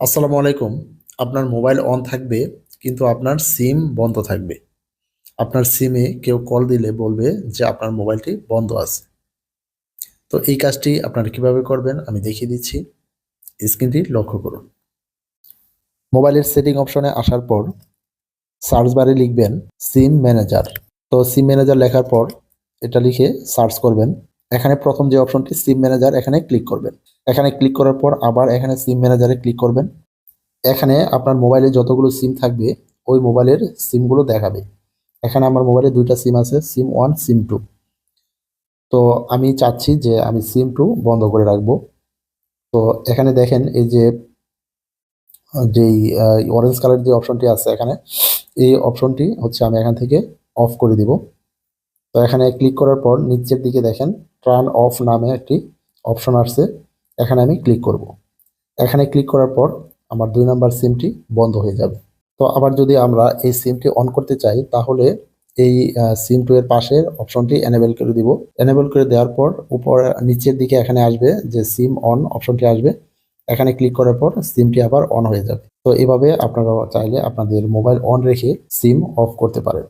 আসসালামু আলাইকুম। আপনার মোবাইল অন থাকবে কিন্তু আপনার সিম বন্ধ থাকবে। আপনার সিমে কেউ কল দিলে বলবে যে আপনার মোবাইলটি বন্ধ আছে। তো এই কাজটি আপনারা কিভাবে করবেন আমি দেখিয়ে দিচ্ছি। স্ক্রিনটি লক্ষ্য করুন। মোবাইলের সেটিং অপশনে আসার পর সার্চ বারে লিখবেন সিম ম্যানেজার। তো সিম ম্যানেজার লেখার পর এটা লিখে সার্চ করবেন। এখানে প্রথম যে অপশনটি সিম ম্যানেজার এখানে ক্লিক করবেন। এখানে ক্লিক করার পর আবার এখানে সিম ম্যানেজারে ক্লিক করবেন। এখানে আপনার মোবাইলে যতগুলো সিম থাকবে ওই মোবাইলের সিমগুলো দেখাবে। এখানে আমার মোবাইলে দুইটা সিম আছে, সিম ওয়ান সিম টু। তো আমি চাচ্ছি যে আমি সিম টু বন্ধ করে রাখবো। তো এখানে দেখেন এই যে যেই অরেঞ্জ কালার যে অপশনটি আছে এখানে, এই অপশনটি হচ্ছে আমি এখান থেকে অফ করে দিব। তো এখানে ক্লিক করার পর নিচের দিকে দেখেন টার্ন অফ নামে একটি অপশন আসছে, এখানে আমি ক্লিক করব। এখানে ক্লিক করার পর আমার 2 নাম্বার সিমটি বন্ধ হয়ে যাবে। তো আবার যদি আমরা এই সিমটি অন করতে চাই তাহলে এই সিম টু এর পাশের অপশনটি এনেবল করে দিব। এনেবল করে দেওয়ার পর উপর নিচের দিকে এখানে আসবে যে সিম অন অপশনটি আসবে, এখানে ক্লিক করার পর সিমটি আবার অন হয়ে যাবে। তো এভাবে আপনারা চাইলে আপনাদের মোবাইল অন রেখে সিম অফ করতে পারেন।